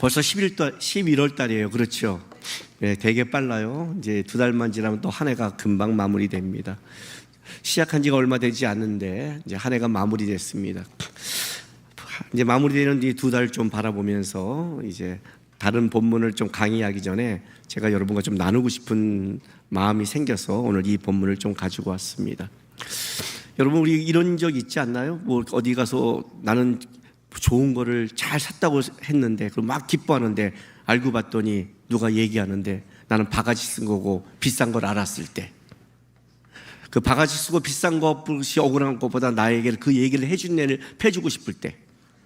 벌써 11월 달이에요. 그렇죠? 네, 되게 빨라요. 이제 2달만 지나면 또 한 해가 금방 마무리됩니다. 시작한 지가 얼마 되지 않는데 이제 한 해가 마무리됐습니다. 이제 마무리되는 뒤 2달 좀 바라보면서 이제 다른 본문을 좀 강의하기 전에 제가 여러분과 좀 나누고 싶은 마음이 생겨서 오늘 이 본문을 좀 가지고 왔습니다. 여러분, 우리 이런 적 있지 않나요? 뭐 어디 가서 나는 좋은 거를 잘 샀다고 했는데 그걸 막 기뻐하는데 알고 봤더니 누가 얘기하는데 나는 바가지 쓴 거고 비싼 걸 알았을 때, 그 바가지 쓰고 비싼 것이 억울한 것보다 나에게 그 얘기를 해준 애를 패주고 싶을 때,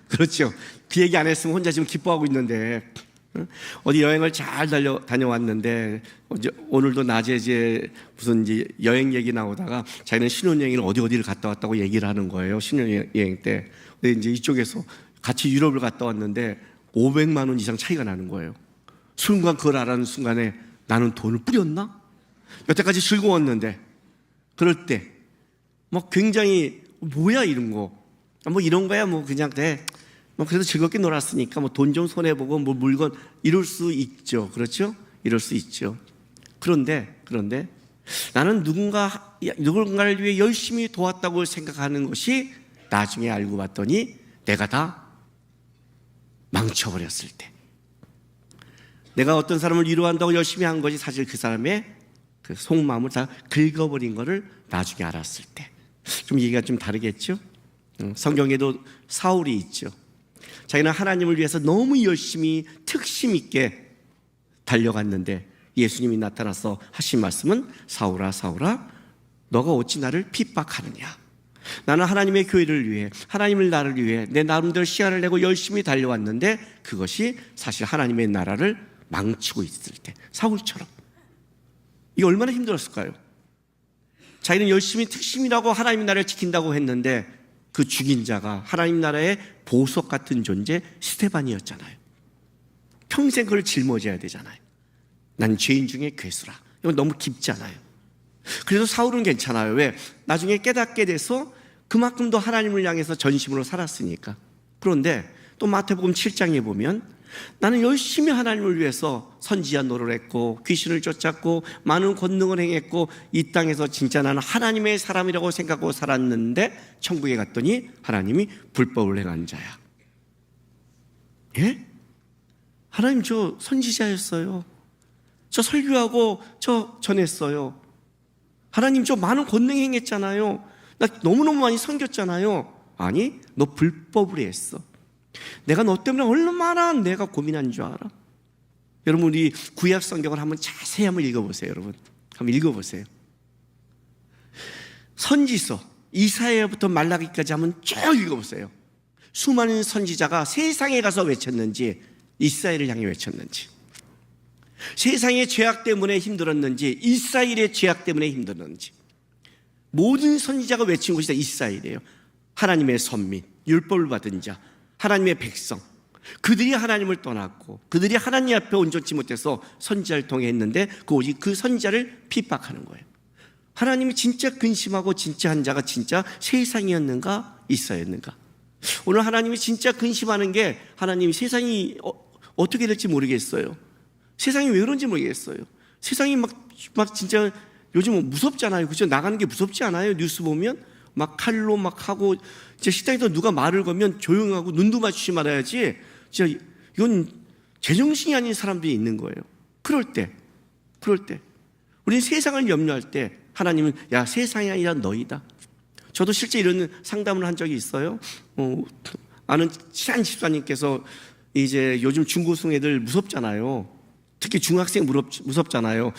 그렇죠? 그 얘기 안 했으면 혼자 지금 기뻐하고 있는데, 어디 여행을 잘 다녀왔는데 오늘도 낮에 이제 무슨 이제 여행 얘기 나오다가 자기는 신혼여행을 어디를 갔다 왔다고 얘기를 하는 거예요. 신혼여행 때. 근데 이제 이쪽에서 같이 유럽을 갔다 왔는데 500만 원 이상 차이가 나는 거예요. 순간 그걸 알아는 순간에 나는 돈을 뿌렸나? 여태까지 즐거웠는데. 그럴 때 뭐 굉장히 뭐야 이런 거, 뭐 이런 거야 뭐 그냥 돼. 뭐 그래도 즐겁게 놀았으니까 뭐 돈 좀 손해 보고 뭐 물건 이럴 수 있죠. 그렇죠? 이럴 수 있죠. 그런데 나는 누군가를 위해 열심히 도왔다고 생각하는 것이 나중에 알고 봤더니 내가 다 망쳐버렸을 때, 내가 어떤 사람을 위로한다고 열심히 한 것이 사실 그 사람의 그 속마음을 다 긁어버린 것을 나중에 알았을 때, 좀 얘기가 좀 다르겠죠? 성경에도 사울이 있죠. 자기는 하나님을 위해서 너무 열심히 특심 있게 달려갔는데 예수님이 나타나서 하신 말씀은 사울아 사울아 너가 어찌 나를 핍박하느냐. 나는 하나님의 교회를 위해, 하나님을 나를 위해 내 나름대로 시간을 내고 열심히 달려왔는데 그것이 사실 하나님의 나라를 망치고 있을 때, 사울처럼. 이게 얼마나 힘들었을까요? 자기는 열심히 특심이라고 하나님의 나라를 지킨다고 했는데 그 죽인 자가 하나님 나라의 보석 같은 존재 스데반이었잖아요. 평생 그걸 짊어져야 되잖아요. 난 죄인 중에 괴수라. 이건 너무 깊잖아요. 그래서 사울은 괜찮아요. 왜? 나중에 깨닫게 돼서 그만큼 더 하나님을 향해서 전심으로 살았으니까. 그런데 또 마태복음 7장에 보면 나는 열심히 하나님을 위해서 선지자 노릇을 했고 귀신을 쫓았고 많은 권능을 행했고 이 땅에서 진짜 나는 하나님의 사람이라고 생각하고 살았는데 천국에 갔더니 하나님이 불법을 행한 자야. 예? 하나님 저 선지자였어요. 저 설교하고 저 전했어요. 하나님 저 많은 권능 행했잖아요. 나 너무너무 많이 섬겼잖아요. 아니, 너 불법을 했어. 내가 너 때문에 얼마나 내가 고민한 줄 알아? 여러분, 우리 구약 성경을 한번 자세히 한번 읽어보세요. 여러분 한번 읽어보세요. 선지서 이사야부터 말라기까지 한번 쭉 읽어보세요. 수많은 선지자가 세상에 가서 외쳤는지, 이스라엘을 향해 외쳤는지, 세상의 죄악 때문에 힘들었는지, 이스라엘의 죄악 때문에 힘들었는지, 모든 선지자가 외친 곳이 다 이스라엘이에요. 하나님의 선민, 율법을 받은 자, 하나님의 백성, 그들이 하나님을 떠났고 그들이 하나님 앞에 온전치 못해서 선지자를 통해 했는데 오직 그 선지자를 핍박하는 거예요. 하나님이 진짜 근심하고 진짜 한 자가 진짜 세상이었는가 이스라엘이었는가? 오늘 하나님이 진짜 근심하는 게, 하나님이 세상이 어떻게 될지 모르겠어요. 세상이 왜 그런지 모르겠어요. 세상이 막 진짜 요즘 무섭잖아요. 그죠? 나가는 게 무섭지 않아요? 뉴스 보면 막 칼로 막 하고, 진짜 식당에서 누가 말을 걸면 조용하고 눈도 마주치지 말아야지. 진짜 이건 제정신이 아닌 사람들이 있는 거예요. 그럴 때 우리는 세상을 염려할 때 하나님은 야, 세상이 아니라 너희다. 저도 실제 이런 상담을 한 적이 있어요. 아는 친한 집사님께서 이제 요즘 중고등 애들 무섭잖아요. 특히 중학생 무섭잖아요.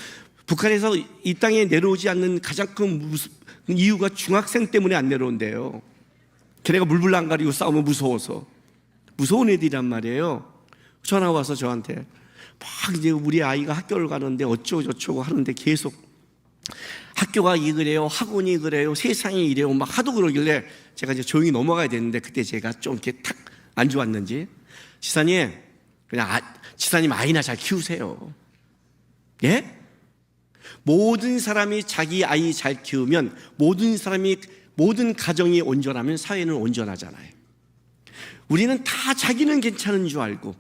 북한에서 이 땅에 내려오지 않는 가장 큰 이유가 중학생 때문에 안 내려온대요. 걔네가 물불 안 가리고 싸우면 무서워서. 무서운 애들이란 말이에요. 전화 와서 저한테 막 이제 우리 아이가 학교를 가는데 어쩌고 저쩌고 하는데 계속 학교가 이그래요, 학원이 그래요, 세상이 이래요, 막 하도 그러길래 제가 이제 조용히 넘어가야 되는데 그때 제가 좀 이렇게 탁 안 좋았는지, 지사님 그냥 지사님 아이나 잘 키우세요. 예? 모든 사람이 자기 아이 잘 키우면 모든 가정이 온전하면 사회는 온전하잖아요. 우리는 다 자기는 괜찮은 줄 알고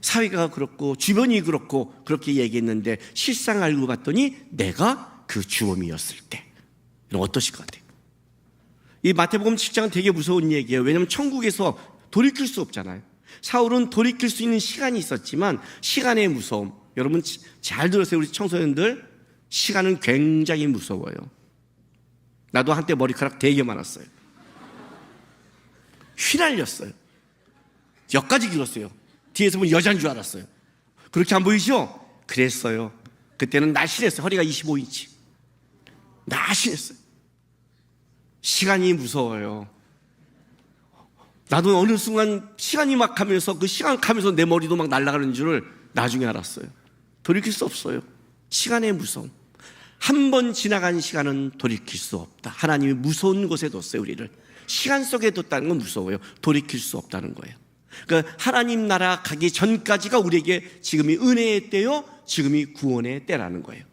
사회가 그렇고 주변이 그렇고 그렇게 얘기했는데 실상 알고 봤더니 내가 그 주범이었을 때 어떠실 것 같아요? 이 마태복음 7장은 되게 무서운 얘기예요. 왜냐하면 천국에서 돌이킬 수 없잖아요. 사울은 돌이킬 수 있는 시간이 있었지만 시간의 무서움, 여러분 잘 들으세요. 우리 청소년들, 시간은 굉장히 무서워요. 나도 한때 머리카락 되게 많았어요. 휘날렸어요. 여기까지 길었어요. 뒤에서 보면 여자인 줄 알았어요. 그렇게 안 보이죠? 그랬어요. 그때는 날씬했어요. 허리가 25인치. 날씬했어요. 시간이 무서워요. 나도 어느 순간 시간이 막 가면서 그 시간 가면서 내 머리도 막 날아가는 줄을 나중에 알았어요. 돌이킬 수 없어요. 시간의 무서움. 한 번 지나간 시간은 돌이킬 수 없다. 하나님이 무서운 곳에 뒀어요, 우리를. 시간 속에 뒀다는 건 무서워요. 돌이킬 수 없다는 거예요. 그러니까 하나님 나라 가기 전까지가 우리에게 지금이 은혜의 때요, 지금이 구원의 때라는 거예요.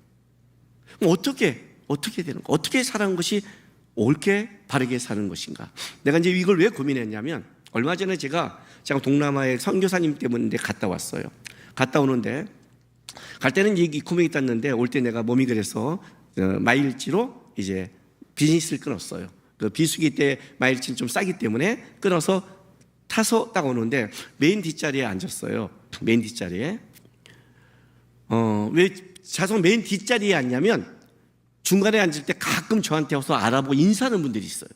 그럼 어떻게 되는 거? 어떻게 사는 것이 옳게 바르게 사는 것인가? 내가 이제 이걸 왜 고민했냐면, 얼마 전에 제가 동남아에 선교사님 때문에 갔다 왔어요. 갔다 오는데, 갈 때는 이 구멍이 땄는데 올 때 내가 몸이 그래서 마일지로 이제 비즈니스를 끊었어요. 그 비수기 때 마일지는 좀 싸기 때문에 끊어서 타서 딱 오는데 메인 뒷자리에 앉았어요. 메인 뒷자리에. 왜 자석 메인 뒷자리에 앉냐면 중간에 앉을 때 가끔 저한테 와서 알아보고 인사하는 분들이 있어요.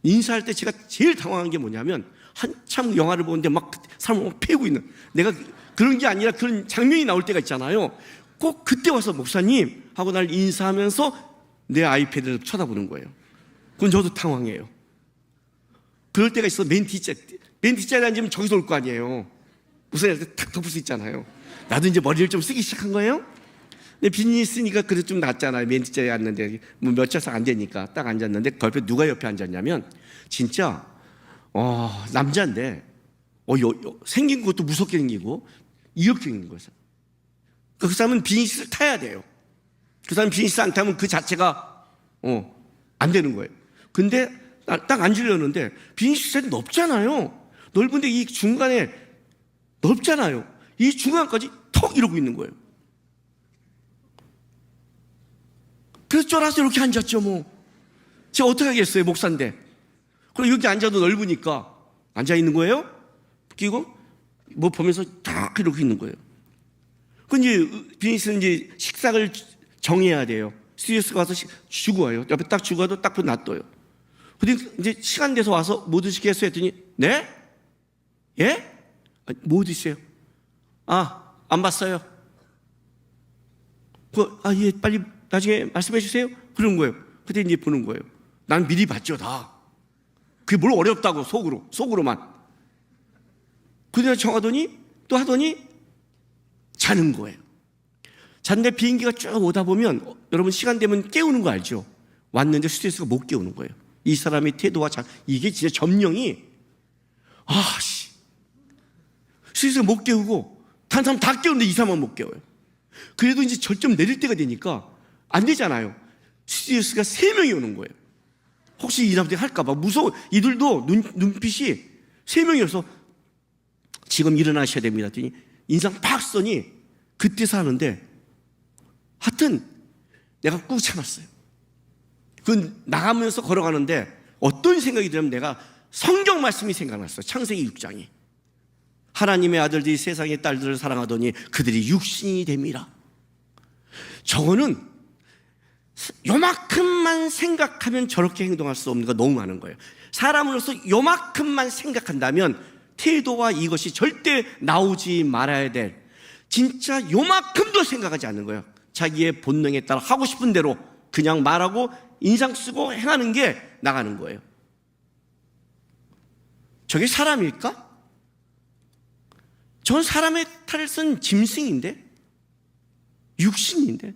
인사할 때 제가 제일 당황한 게 뭐냐면 한참 영화를 보는데 막 사람을 막 패고 있는, 내가 그런 게 아니라 그런 장면이 나올 때가 있잖아요. 꼭 그때 와서 목사님 하고 날 인사하면서 내 아이패드를 쳐다보는 거예요. 그건 저도 당황해요. 그럴 때가 있어. 맨 뒷자리에 앉으면 저기서 올 거 아니에요. 웃어야 때 탁 덮을 수 있잖아요. 나도 이제 머리를 좀 쓰기 시작한 거예요. 근데 비즈니스니까 그래도 좀 낫잖아요. 맨 뒷자리에 앉는데 뭐 몇 차석 안 되니까 딱 앉았는데 그 옆에 누가 옆에 앉았냐면 진짜 남자인데 생긴 것도 무섭게 생기고 이렇게 생긴 거예요. 그 사람은 비즈니스를 타야 돼요. 그 사람 비즈니스 안 타면 그 자체가 안 되는 거예요. 근데 딱 앉으려는데 비즈니스는 넓잖아요. 넓은데 이 중간에 넓잖아요. 이 중간까지 턱 이러고 있는 거예요. 그래서 쫄아서 이렇게 앉았죠. 뭐 제가 어떻게 하겠어요, 목사인데. 그리고 여기 앉아도 넓으니까 앉아 있는 거예요. 끼고 뭐 보면서 딱 이렇게 있는 거예요. 그 이제 비즈니스는 이제 식사를 정해야 돼요. 스튜디오스 가서 주고 와요. 옆에 딱 주고 와도 딱 놔둬요. 근데 이제 시간 돼서 와서 뭐 드시겠어요? 했더니 네? 예? 뭐 드세요? 안 봤어요. 예, 빨리 나중에 말씀해 주세요. 그런 거예요. 그때 이제 보는 거예요. 난 미리 봤죠, 다. 그게 뭘 어렵다고, 속으로만. 그냥 정하더니 또 하더니 자는 거예요. 잤는데 비행기가 쭉 오다 보면 여러분 시간 되면 깨우는 거 알죠? 왔는데 스튜디오스가 못 깨우는 거예요. 이 사람의 태도와 이게 진짜 점령이 스튜디오스가 못 깨우고 다른 사람 다 깨우는데 이 사람만 못 깨워요. 그래도 이제 절점 내릴 때가 되니까 안 되잖아요. 스튜디오스가 3명이 오는 거예요. 혹시 이 사람들이 할까봐 무서워. 이들도 눈빛이 3명이어서 지금 일어나셔야 됩니다. 인상 팍 써니 그때 사는데 하여튼 내가 꾹 참았어요. 그 나가면서 걸어가는데 어떤 생각이 들면 내가 성경 말씀이 생각났어요. 창세기 6장이 하나님의 아들들이 세상의 딸들을 사랑하더니 그들이 육신이 됩니다. 저거는 요만큼만 생각하면 저렇게 행동할 수 없는 거 너무 많은 거예요. 사람으로서 요만큼만 생각한다면 태도와 이것이 절대 나오지 말아야 될, 진짜 요만큼도 생각하지 않는 거예요. 자기의 본능에 따라 하고 싶은 대로 그냥 말하고 인상 쓰고 행하는 게 나가는 거예요. 저게 사람일까? 전 사람의 탈을 쓴 짐승인데, 육신인데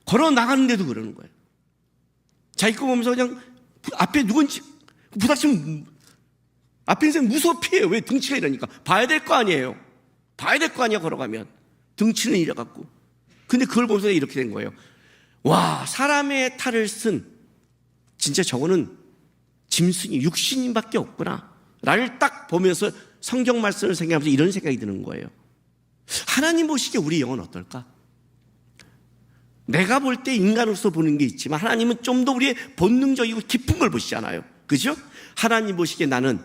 걸어 나가는데도 그러는 거예요. 자기 거 보면서 그냥 앞에 누군지 부닥치면 앞에 인생 무서워 피해요. 왜? 등치가 이러니까 봐야 될 거 아니에요. 봐야 될 거 아니야. 걸어가면 등치는 이래갖고. 근데 그걸 보면서 이렇게 된 거예요. 와, 사람의 탈을 쓴 진짜 저거는 짐승이 육신밖에 없구나 라를 딱 보면서 성경 말씀을 생각하면서 이런 생각이 드는 거예요. 하나님 보시기에 우리 영은 어떨까? 내가 볼 때 인간으로서 보는 게 있지만 하나님은 좀 더 우리의 본능적이고 깊은 걸 보시잖아요. 그죠? 하나님 보시기에 나는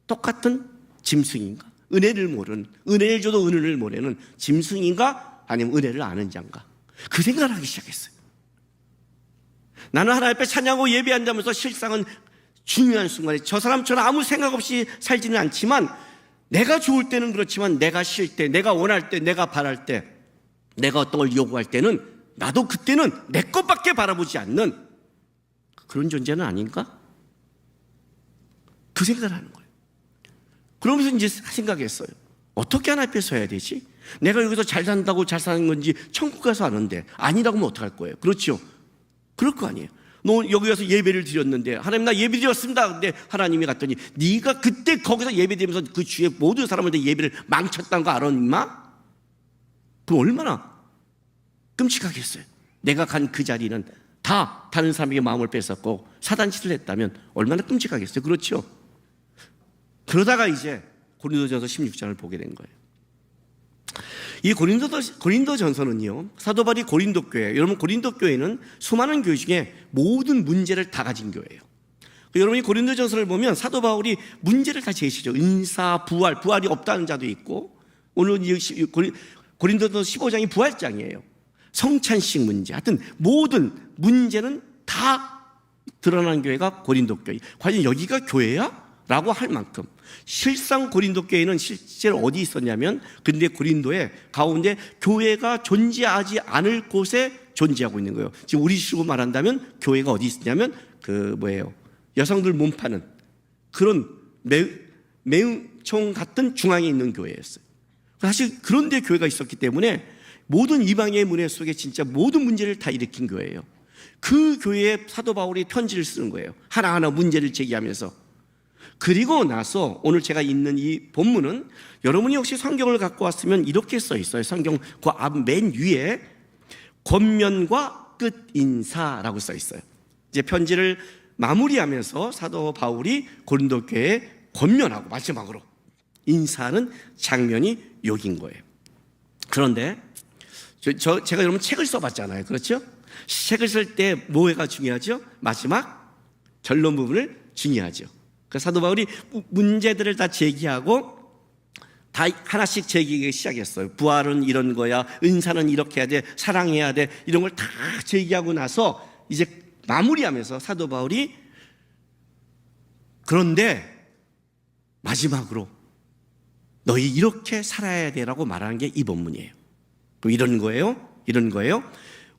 똑같은 짐승인가? 은혜를 모르는, 은혜를 줘도 은혜를 모르는 짐승인가? 아니면 은혜를 아는 자인가? 그 생각을 하기 시작했어요. 나는 하나님 앞에 찬양하고 예배한다면서 실상은 중요한 순간에 저 사람처럼 아무 생각 없이 살지는 않지만 내가 좋을 때는 그렇지만 내가 쉴 때, 내가 원할 때, 내가 바랄 때, 내가 어떤 걸 요구할 때는 나도 그때는 내 것밖에 바라보지 않는 그런 존재는 아닌가? 그 생각을 하는 거예요. 그러면서 이제 생각했어요. 어떻게 하나님 앞에 서야 되지? 내가 여기서 잘 산다고 잘 사는 건지 천국 가서 아는데 아니라고 하면 어떡할 거예요? 그렇죠? 그럴 거 아니에요. 너 여기 가서 예배를 드렸는데 하나님 나 예배 드렸습니다. 근데 하나님이 갔더니 네가 그때 거기서 예배 드리면서 그 주위에 모든 사람한테 예배를 망쳤다는 거 알아 임마? 그럼 얼마나 끔찍하겠어요. 내가 간 그 자리는 다 다른 사람에게 마음을 뺏었고 사단짓을 했다면 얼마나 끔찍하겠어요. 그렇죠? 그러다가 이제 고린도전서 16장을 보게 된 거예요. 이 고린도전서는요, 사도 바울이 고린도 교회, 여러분 고린도 교회는 수많은 교회 중에 모든 문제를 다 가진 교회예요. 여러분이 고린도전서를 보면 사도 바울이 문제를 다 제시죠. 은사, 부활이 없다는 자도 있고, 오늘 고린도전서 15장이 부활장이에요. 성찬식 문제, 하여튼 모든 문제는 다 드러난 교회가 고린도 교회. 과연 여기가 교회야? 라고 할 만큼 실상 고린도 교회는 실제로 어디 있었냐면 근데 고린도에 가운데 교회가 존재하지 않을 곳에 존재하고 있는 거예요. 지금 우리 식으로 말한다면 교회가 어디 있었냐면 여성들 몸 파는 그런 매운총 같은 중앙에 있는 교회였어요. 사실 그런 데 교회가 있었기 때문에 모든 이방의 문화 속에 진짜 모든 문제를 다 일으킨 교회예요. 그 교회에 사도 바울이 편지를 쓰는 거예요. 하나하나 문제를 제기하면서. 그리고 나서 오늘 제가 읽는 이 본문은 여러분이 혹시 성경을 갖고 왔으면 이렇게 써 있어요. 성경 그 앞 맨 위에 권면과 끝 인사라고 써 있어요. 이제 편지를 마무리하면서 사도 바울이 고린도 교회에 권면하고 마지막으로 인사하는 장면이 여긴 거예요. 그런데 제가 여러분 책을 써봤잖아요. 그렇죠? 책을 쓸 때 뭐가 중요하죠? 마지막 결론 부분을 중요하죠. 그 사도 바울이 문제들을 다 제기하고 다 하나씩 제기하기 시작했어요. 부활은 이런 거야, 은사는 이렇게 해야 돼, 사랑해야 돼, 이런 걸 다 제기하고 나서 이제 마무리하면서 사도 바울이 그런데 마지막으로 너희 이렇게 살아야 돼라고 말하는 게 이 본문이에요. 이런 거예요.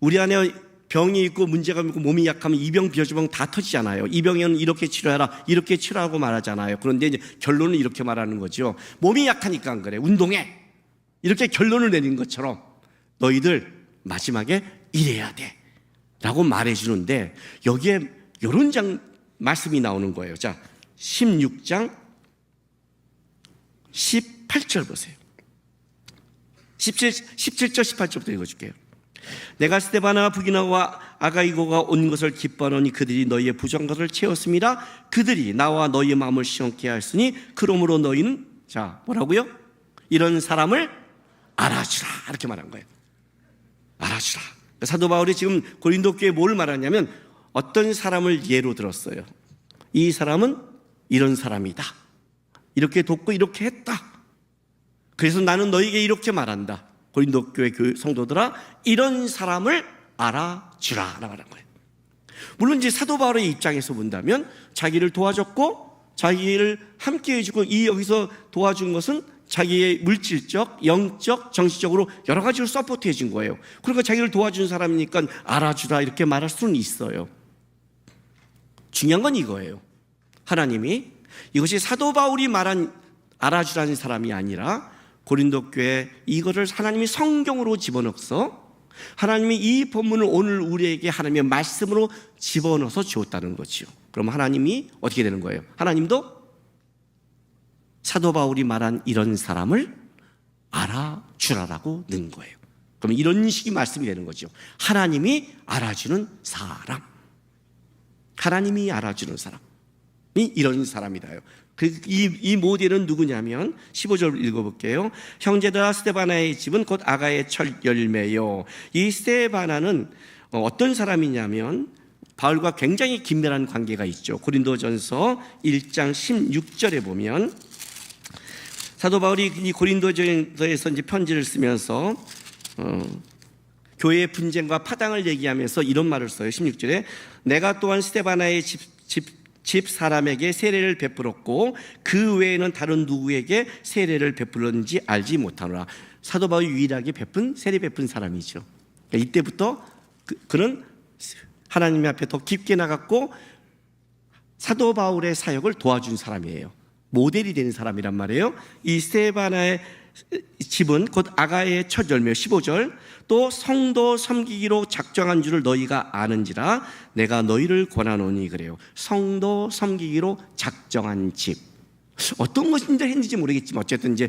우리 안에 병이 있고 문제가 있고 몸이 약하면 이 병 비어주병 다 터지잖아요. 이 병에는 이렇게 치료해라, 이렇게 치료하고 말하잖아요. 그런데 이제 결론은 이렇게 말하는 거죠. 몸이 약하니까 안 그래, 운동해, 이렇게 결론을 내린 것처럼 너희들 마지막에 이래야 돼 라고 말해주는데 여기에 이런 말씀이 나오는 거예요. 자, 16장 18절 보세요. 17절 18절부터 읽어줄게요. 내가 스데바나와 부기나와 아가이고가 온 것을 기뻐하노니 그들이 너희의 부정한 것을 채웠습니다. 그들이 나와 너희의 마음을 시원케 하였으니 그러므로 너희는 자 뭐라고요? 이런 사람을 알아주라 이렇게 말한 거예요. 알아주라. 사도 바울이 지금 고린도 교회에 뭘 말하냐면 어떤 사람을 예로 들었어요. 이 사람은 이런 사람이다, 이렇게 돕고 이렇게 했다, 그래서 나는 너희에게 이렇게 말한다. 고린도 교회 성도들아, 이런 사람을 알아주라 라고 말한 거예요. 물론 이제 사도 바울의 입장에서 본다면 자기를 도와줬고 자기를 함께 해주고 이 여기서 도와준 것은 자기의 물질적, 영적, 정신적으로 여러 가지로 서포트 해준 거예요. 그러니까 자기를 도와준 사람이니까 알아주라 이렇게 말할 수는 있어요. 중요한 건 이거예요. 하나님이 이것이 사도 바울이 말한 알아주라는 사람이 아니라 고린도 교회 이거를 하나님이 성경으로 집어넣어서 하나님이 이 본문을 오늘 우리에게 하나님의 말씀으로 집어넣어서 주었다는 거죠. 그럼 하나님이 어떻게 되는 거예요? 하나님도 사도 바울이 말한 이런 사람을 알아주라라고 넣은 거예요. 그럼 이런 식의 말씀이 되는 거죠. 하나님이 알아주는 사람, 하나님이 알아주는 사람이 이런 사람이다요. 이 모델은 누구냐면 15절 읽어볼게요. 형제들아 스데바나의 집은 곧 아가의 첫 열매요. 이 스데바나는 어떤 사람이냐면 바울과 굉장히 긴밀한 관계가 있죠. 고린도전서 1장 16절에 보면 사도 바울이 이 고린도전서에서 이제 편지를 쓰면서 교회의 분쟁과 파당을 얘기하면서 이런 말을 써요. 16절에 내가 또한 스데바나의 집 사람에게 세례를 베풀었고 그 외에는 다른 누구에게 세례를 베풀었는지 알지 못하노라. 사도 바울이 유일하게 세례 베푼 사람이죠. 그러니까 이때부터 그는 하나님 앞에 더 깊게 나갔고 사도 바울의 사역을 도와준 사람이에요. 모델이 되는 사람이란 말이에요. 이 스데바나의 집은 곧 아가의 첫 열매 15절 또 성도 섬기기로 작정한 줄을 너희가 아는지라 내가 너희를 권하노니 그래요. 성도 섬기기로 작정한 집. 어떤 것인지 했는지 모르겠지만 어쨌든 이제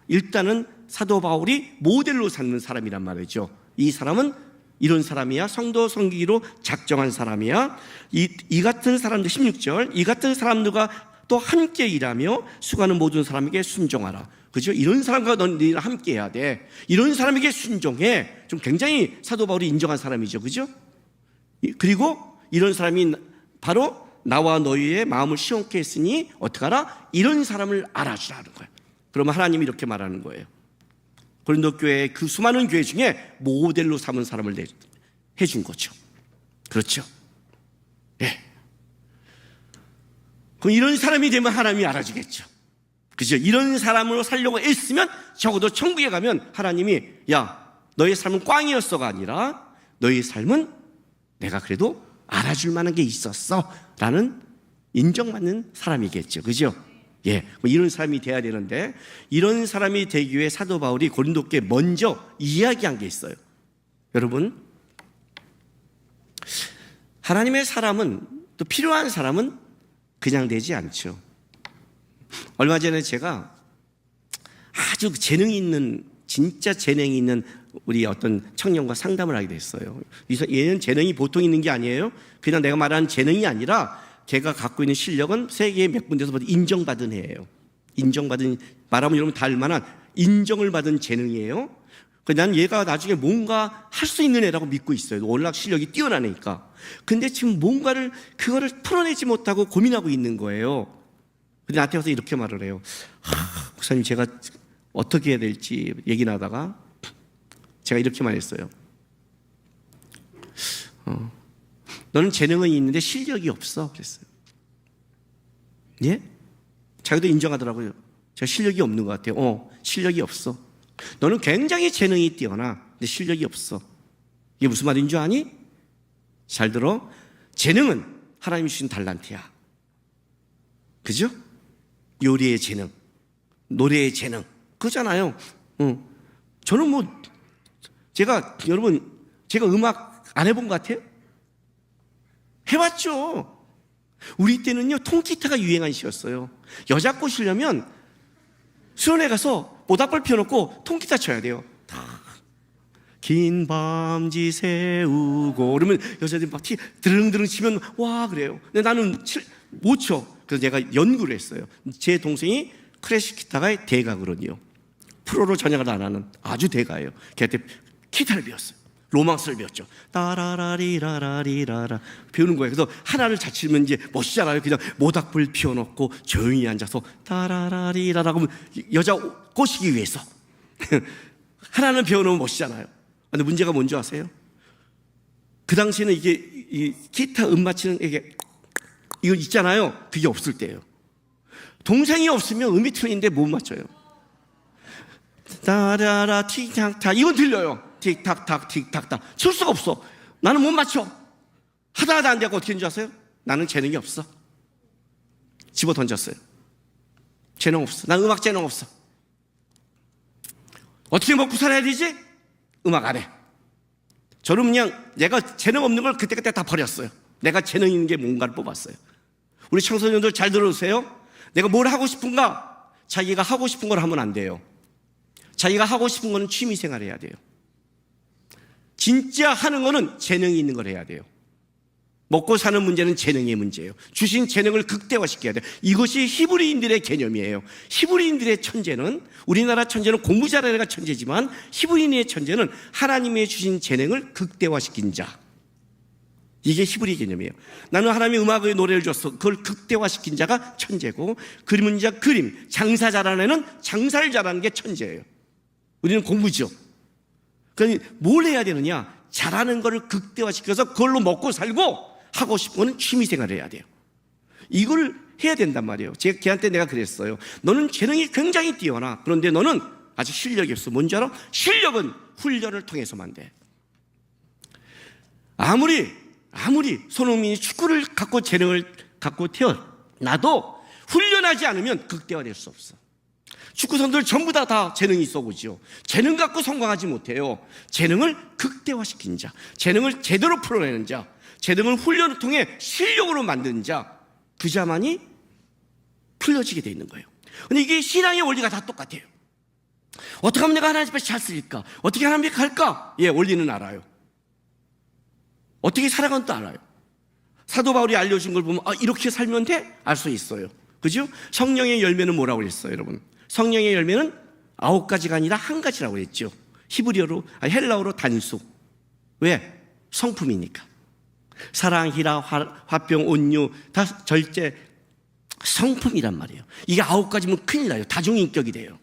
일단은 사도 바울이 모델로 삼는 사람이란 말이죠. 이 사람은 이런 사람이야. 성도 섬기기로 작정한 사람이야. 이 같은 사람들 16절 이 같은 사람들과 또 함께 일하며 수고하는 모든 사람에게 순종하라. 그죠? 이런 사람과 너희는 함께 해야 돼. 이런 사람에게 순종해. 좀 굉장히 사도 바울이 인정한 사람이죠. 그죠? 그리고 이런 사람이 바로 나와 너희의 마음을 시원케 했으니 어떡하라? 이런 사람을 알아주라는 거예요. 그러면 하나님이 이렇게 말하는 거예요. 고린도 교회 그 수많은 교회 중에 모델로 삼은 사람을 해준 거죠. 그렇죠? 예. 그럼 이런 사람이 되면 하나님이 알아주겠죠. 그죠? 이런 사람으로 살려고 애쓰면 적어도 천국에 가면 하나님이 야 너의 삶은 꽝이었어가 아니라 너의 삶은 내가 그래도 알아줄 만한 게 있었어 라는 인정받는 사람이겠죠. 그죠? 예, 뭐 이런 사람이 돼야 되는데 이런 사람이 되기 위해 사도 바울이 고린도께 먼저 이야기한 게 있어요. 여러분 하나님의 사람은 또 필요한 사람은 그냥 되지 않죠. 얼마 전에 제가 아주 재능이 있는 진짜 재능이 있는 우리 어떤 청년과 상담을 하게 됐어요. 얘는 재능이 보통 있는 게 아니에요. 그냥 내가 말하는 재능이 아니라 걔가 갖고 있는 실력은 세계의 몇 군데서 인정받은 애예요. 인정받은 말하면 여러분 다 알만한 인정을 받은 재능이에요. 난 얘가 나중에 뭔가 할 수 있는 애라고 믿고 있어요. 워낙 실력이 뛰어난 애니까. 근데 지금 그거를 풀어내지 못하고 고민하고 있는 거예요. 근데 나한테 와서 이렇게 말을 해요. 목사님 제가 어떻게 해야 될지 얘기 나다가 제가 이렇게 말했어요. 너는 재능은 있는데 실력이 없어 그랬어요. 예? 자기도 인정하더라고요. 제가 실력이 없는 것 같아요. 실력이 없어. 너는 굉장히 재능이 뛰어나. 근데 실력이 없어. 이게 무슨 말인 줄 아니? 잘 들어. 재능은 하나님이 주신 달란트야. 그죠? 요리의 재능, 노래의 재능 그거잖아요. 저는 여러분 제가 음악 안 해본 것 같아요? 해봤죠. 우리 때는요 통기타가 유행한 시였어요. 여자 꼬시려면 수련회 가서 모닥불 피워놓고 통기타 쳐야 돼요. 긴 밤지 세우고 그러면 여자들이 막 드릉드릉 치면 와 그래요. 근데 나는 못 쳐. 그래서 제가 연구를 했어요. 제 동생이 클래식 기타가 대가거든요. 프로로 전향을 안 하는 아주 대가예요. 걔한테 기타를 배웠어요. 로망스를 배웠죠. 따라라리라라리라라 배우는 거예요. 그래서 하나를 잘 치면 이제 멋있잖아요. 그냥 모닥불 피워놓고 조용히 앉아서 따라라리라라 하면 여자 꼬시기 위해서 하나는 배워놓으면 멋있잖아요. 근데 문제가 뭔지 아세요? 그 당시에는 이게 이 기타 맞추는 이거 있잖아요. 그게 없을 때예요. 동생이 없으면 음이 틀린데 못 맞춰요. 따라라 틱탁탁 이건 들려요. 틱탁탁 틱탁탁 칠 수가 없어. 나는 못 맞춰. 하다 안 되고 어떻게 하는지 아세요? 나는 재능이 없어. 집어 던졌어요. 재능 없어. 난 음악 재능 없어. 어떻게 먹고 살아야 되지? 음악 안 해. 저는 그냥 내가 재능 없는 걸 그때그때 다 버렸어요. 내가 재능 있는 게 뭔가를 뽑았어요. 우리 청소년들 잘 들어주세요. 내가 뭘 하고 싶은가? 자기가 하고 싶은 걸 하면 안 돼요. 자기가 하고 싶은 거는 취미생활 해야 돼요. 진짜 하는 거는 재능이 있는 걸 해야 돼요. 먹고 사는 문제는 재능의 문제예요. 주신 재능을 극대화시켜야 돼요. 이것이 히브리인들의 개념이에요. 히브리인들의 천재는, 우리나라 천재는 공부 잘하는 애가 천재지만 히브리인의 천재는 하나님의 주신 재능을 극대화시킨 자. 이게 히브리 개념이에요. 나는 하나님의 음악의 노래를 줬어. 그걸 극대화시킨 자가 천재고, 그림은 자 그림, 장사 잘하는 애는 장사를 잘하는 게 천재예요. 우리는 공부죠. 그러니 뭘 해야 되느냐? 잘하는 거를 극대화시켜서 그걸로 먹고 살고, 하고 싶은 거는 취미생활을 해야 돼요. 이걸 해야 된단 말이에요. 제가 걔한테 내가 그랬어요. 너는 재능이 굉장히 뛰어나. 그런데 너는 아직 실력이 없어. 뭔지 알아? 실력은 훈련을 통해서만 돼. 아무리 손흥민이 축구를 갖고 재능을 갖고 태어나도 훈련하지 않으면 극대화될 수 없어. 축구 선수들 전부 다 재능이 있어 보죠. 재능 갖고 성공하지 못해요. 재능을 극대화시킨 자, 재능을 제대로 풀어내는 자, 재능을 훈련을 통해 실력으로 만드는 자, 그 자만이 풀려지게 돼 있는 거예요. 근데 이게 신앙의 원리가 다 똑같아요. 어떻게 하면 내가 하나님 앞에 잘 쓸까? 어떻게 하나님 앞에 갈까? 예, 원리는 알아요. 어떻게 살아가는도 알아요. 사도 바울이 알려준 걸 보면 이렇게 살면 돼? 알 수 있어요. 그죠? 성령의 열매는 뭐라고 그랬어요, 여러분? 성령의 열매는 9가지가 아니라 1가지라고 그랬죠. 헬라어로 단수. 왜? 성품이니까. 사랑, 희락, 화평, 온유, 다 절제, 성품이란 말이에요. 이게 9가지면 큰일 나요. 다중인격이 돼요.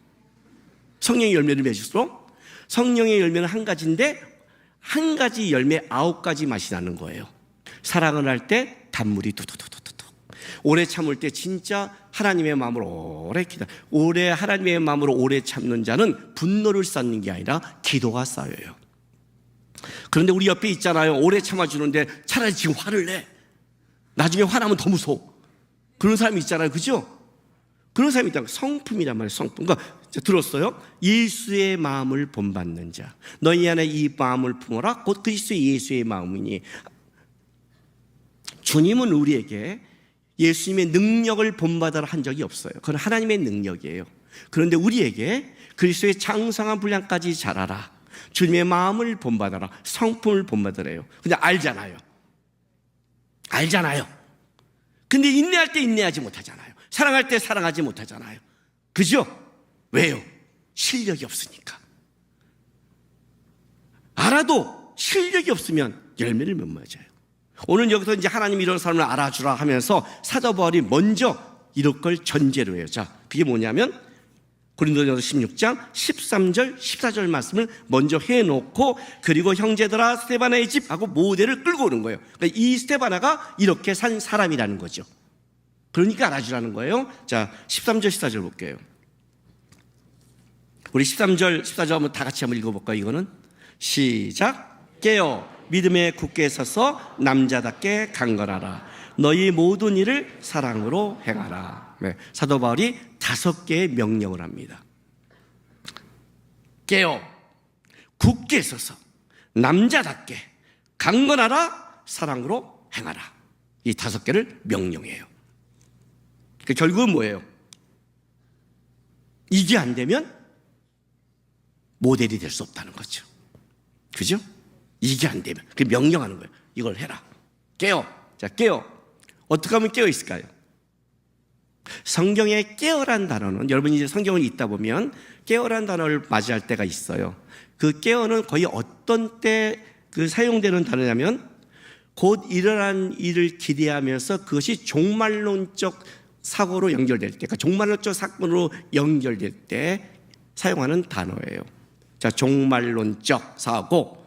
성령의 열매를 맺을수록 성령의 열매는 1가지인데 1가지 열매 9가지 맛이 나는 거예요. 사랑을 할 때 단물이 두두두두두, 오래 참을 때 진짜 하나님의 마음으로 오래 하나님의 마음으로 오래 참는 자는 분노를 쌓는 게 아니라 기도가 쌓여요. 그런데 우리 옆에 있잖아요. 오래 참아주는데 차라리 지금 화를 내. 나중에 화나면 더 무서워. 그런 사람이 있잖아요. 그죠? 그런 사람이 있다. 성품이란 말이에요. 성품. 그러니까 들었어요? 예수의 마음을 본받는 자. 너희 안에 이 마음을 품어라. 곧 그리스도 예수의 마음이니. 주님은 우리에게 예수님의 능력을 본받아라 한 적이 없어요. 그건 하나님의 능력이에요. 그런데 우리에게 그리스도의 장성한 분량까지 자라라. 주님의 마음을 본받아라. 성품을 본받으래요. 근데 알잖아요. 근데 인내할 때 인내하지 못하잖아요. 사랑할 때 사랑하지 못하잖아요. 그죠? 왜요? 실력이 없으니까. 알아도 실력이 없으면 열매를 못 맞아요. 오늘 여기서 이제 하나님 이런 사람을 알아주라 하면서 사도 바울이 먼저 이럴 걸 전제로 해요. 자, 그게 뭐냐면 고린도전서 16장 13절 14절 말씀을 먼저 해놓고, 그리고 형제들아 스데바나의 집 하고 모델을 끌고 오는 거예요. 그러니까 이 스데바나가 이렇게 산 사람이라는 거죠. 그러니까 알아주라는 거예요. 자, 13절 14절 볼게요. 우리 13절 14절 한번 다 같이 한번 읽어볼까요? 이거는 시작. 깨어 믿음에 굳게 서서 남자답게 강건하라. 너희 모든 일을 사랑으로 행하라. 네, 사도 바울이 5개의 명령을 합니다. 깨어 굳게 서서 남자답게 강건하라. 사랑으로 행하라. 이 5개를 명령해요. 결국은 뭐예요? 이게 안 되면 모델이 될 수 없다는 거죠. 그죠? 이게 안 되면. 그 명령하는 거예요. 이걸 해라. 깨어. 자, 깨어. 어떻게 하면 깨어 있을까요? 성경에 깨어란 단어는, 여러분이 이제 성경을 읽다 보면 깨어란 단어를 맞이할 때가 있어요. 그 깨어는 거의 어떤 때 그 사용되는 단어냐면, 곧 일어난 일을 기대하면서 그것이 종말론적 사고로 연결될 때, 그러니까 종말론적 사건으로 연결될 때 사용하는 단어예요. 자, 종말론적 사고.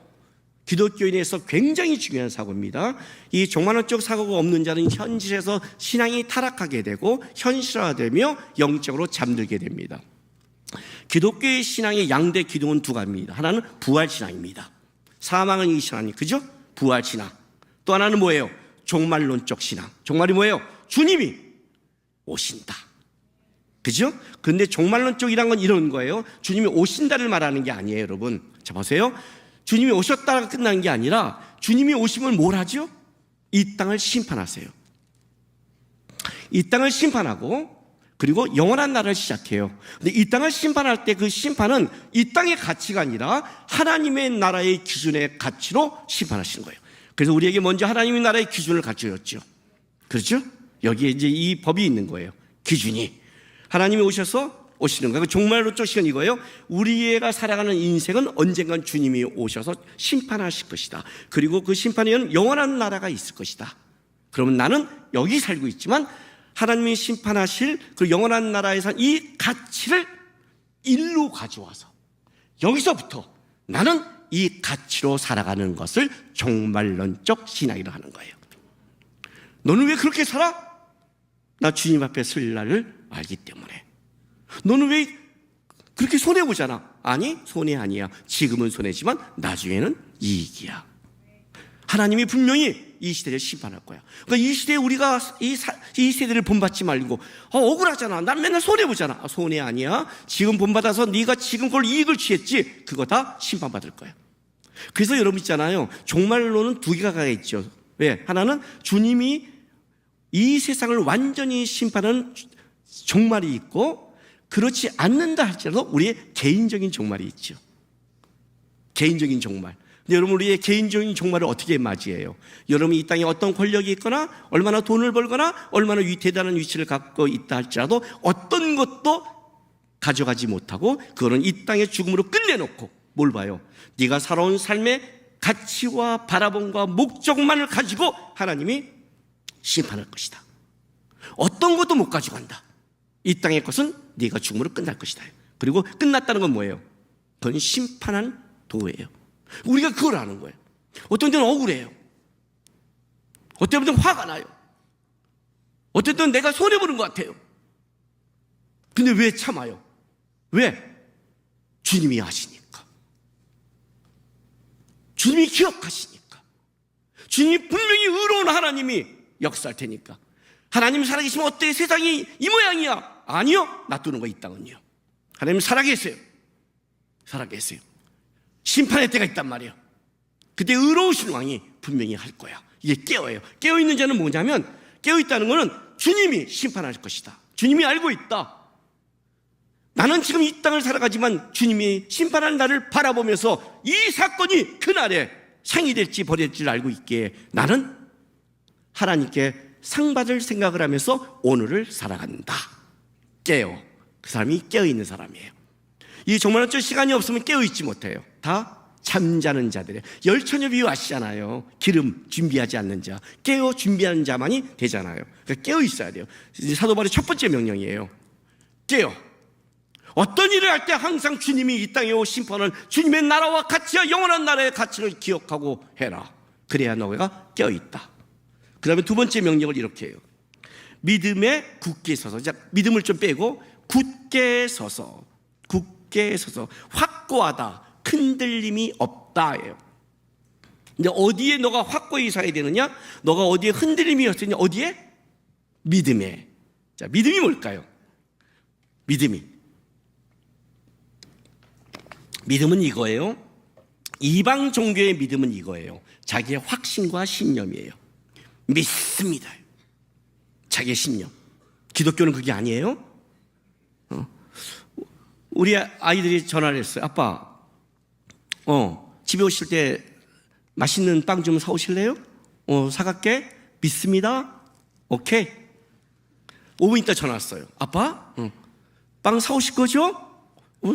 기독교인에서 굉장히 중요한 사고입니다. 이 종말론적 사고가 없는 자는 현실에서 신앙이 타락하게 되고 현실화되며 영적으로 잠들게 됩니다. 기독교의 신앙의 양대 기둥은 2가지입니다. 하나는 부활신앙입니다. 사망은 이 신앙이, 그죠? 부활신앙. 또 하나는 뭐예요? 종말론적 신앙. 종말이 뭐예요? 주님이 오신다. 그죠? 그런데 종말론적이란 건 이런 거예요. 주님이 오신다를 말하는 게 아니에요, 여러분. 자, 보세요. 주님이 오셨다가 끝나는 게 아니라 주님이 오시면 뭘 하죠? 이 땅을 심판하세요. 이 땅을 심판하고 그리고 영원한 나라를 시작해요. 근데 이 땅을 심판할 때 그 심판은 이 땅의 가치가 아니라 하나님의 나라의 기준의 가치로 심판하시는 거예요. 그래서 우리에게 먼저 하나님의 나라의 기준을 갖추었죠. 그렇죠? 여기에 이제 이 법이 있는 거예요. 기준이. 하나님이 오시는 거예요. 종말로 쫓기는 이거예요. 우리가 살아가는 인생은 언젠간 주님이 오셔서 심판하실 것이다. 그리고 그 심판에는 영원한 나라가 있을 것이다. 그러면 나는 여기 살고 있지만 하나님이 심판하실 그 영원한 나라에서 이 가치를 일로 가져와서 여기서부터 나는 이 가치로 살아가는 것을 종말론적 신앙이라 하는 거예요. 너는 왜 그렇게 살아? 나 주님 앞에 설 날을 알기 때문에. 너는 왜 그렇게 손해보잖아? 아니, 손해 아니야. 지금은 손해지만 나중에는 이익이야. 하나님이 분명히 이 시대를 심판할 거야. 그러니까 이 시대에 우리가 이 세대를 본받지 말고 억울하잖아. 난 맨날 손해보잖아. 손해 아니야. 지금 본받아서 네가 지금 그걸 이익을 취했지. 그거 다 심판받을 거야. 그래서 여러분 있잖아요. 종말론은 두 개가 있죠. 왜? 하나는 주님이 이 세상을 완전히 심판하는 종말이 있고, 그렇지 않는다 할지라도 우리의 개인적인 종말이 있죠. 개인적인 종말. 근데 여러분, 우리의 개인적인 종말을 어떻게 맞이해요? 여러분이 이 땅에 어떤 권력이 있거나 얼마나 돈을 벌거나 얼마나 대단한 위치를 갖고 있다 할지라도 어떤 것도 가져가지 못하고 그거는 이 땅의 죽음으로 끝내놓고 뭘 봐요? 네가 살아온 삶의 가치와 바라봄과 목적만을 가지고 하나님이 심판할 것이다. 어떤 것도 못 가져간다. 이 땅의 것은 네가 죽음으로 끝날 것이다. 그리고 끝났다는 건 뭐예요? 그건 심판한 도예요. 우리가 그걸 아는 거예요. 어떤 때는 억울해요. 어떤 때는 화가 나요. 어떤 때는 내가 손해보는 것 같아요. 근데 왜 참아요? 왜? 주님이 아시니까. 주님이 기억하시니까. 주님이 분명히 의로운 하나님이 역사할 테니까. 하나님 살아계시면 어때? 세상이 이 모양이야. 아니요. 놔두는 거 이 땅은요. 하나님 살아계세요. 살아계세요. 심판의 때가 있단 말이에요. 그때 의로우신 왕이 분명히 할 거야. 이게 깨어요. 깨어있는 자는 뭐냐면, 깨어있다는 거는 주님이 심판할 것이다. 주님이 알고 있다. 나는 지금 이 땅을 살아가지만 주님이 심판할 날을 바라보면서 이 사건이 그날에 상이 될지 벌이 될지를 알고 있기에 나는 하나님께 상 받을 생각을 하면서 오늘을 살아간다. 깨어. 그 사람이 깨어있는 사람이에요. 이 종말론적 시간이 없으면 깨어있지 못해요. 다 잠자는 자들이에요. 열처녀비 아시잖아요. 기름 준비하지 않는 자, 깨어 준비하는 자만이 되잖아요. 그러니까 깨어있어야 돼요. 사도 바울의 첫 번째 명령이에요. 깨어. 어떤 일을 할 때 항상 주님이 이 땅에 오신 심판은 주님의 나라와 가치와 영원한 나라의 가치를 기억하고 해라. 그래야 너가 깨어있다. 그 다음에 두 번째 명령을 이렇게 해요. 믿음에 굳게 서서. 자, 믿음을 좀 빼고 굳게 서서. 굳게 서서. 확고하다. 흔들림이 없다예요. 근데 어디에 너가 확고히 서야 되느냐? 너가 어디에 흔들림이 없으냐? 어디에? 믿음에. 자, 믿음이 뭘까요? 믿음은 이거예요. 이방 종교의 믿음은 이거예요. 자기의 확신과 신념이에요. 믿습니다. 자기의 신념. 기독교는 그게 아니에요. 우리 아이들이 전화를 했어요. 아빠, 집에 오실 때 맛있는 빵 좀 사오실래요? 사갈게. 믿습니다. 오케이. 5분 있다 전화 왔어요. 아빠, 빵 사오실 거죠?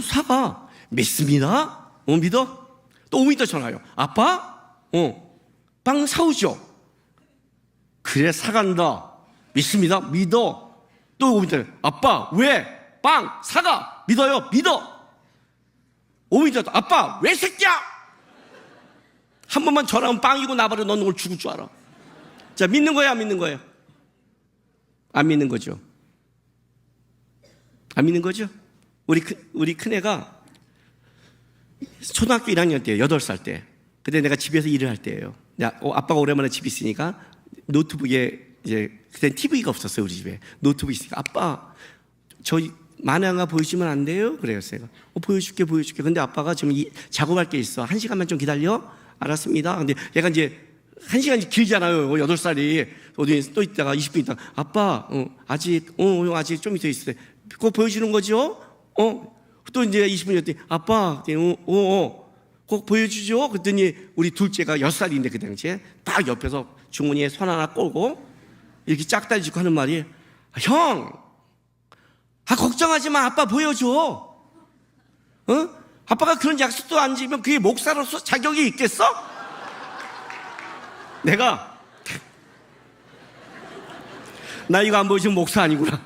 사가. 믿습니다. 믿어? 또 5분 있다 전화 와요. 아빠, 빵 사오죠? 그래, 사간다. 믿습니다. 믿어. 또 5분 있다. 아빠, 왜? 빵 사가. 믿어요. 믿어. 5분 있다. 아빠, 왜 새끼야? 한 번만 전화하면 빵이고 나발을 넌 오늘 죽을 줄 알아. 자, 믿는 거예요, 안 믿는 거예요? 안 믿는 거죠. 안 믿는 거죠? 우리 큰애가 초등학교 1학년 때예요. 8살 때. 근데 내가 집에서 일을 할 때예요. 아빠가 오랜만에 집에 있으니까 노트북에 이제 그때 TV가 없었어요. 우리 집에 노트북이 있으니까 아빠 저희 만화가 보여주면 안 돼요? 그래요. 제가 보여줄게. 근데 아빠가 지금 작업할 게 있어. 1시간만 좀 기다려. 알았습니다. 근데 얘가 이제 1시간이 길잖아요. 8살이 어디 또 있다가 20분 있다가 아빠 아직 아직 좀 더 있어요. 그거 보여주는 거죠? 또 이제 20분 있더니 아빠 꼭 보여주죠. 그랬더니 우리 둘째가 6살인데 그 당시에 딱 옆에서 주머니에 손 하나 꼴고 이렇게 짝다리 짚고 하는 말이, 형, 걱정하지 마. 아빠 보여줘. 아빠가 그런 약속도 안 지면 그게 목사로서 자격이 있겠어? 내가 나 이거 안 보여주면 목사 아니구나.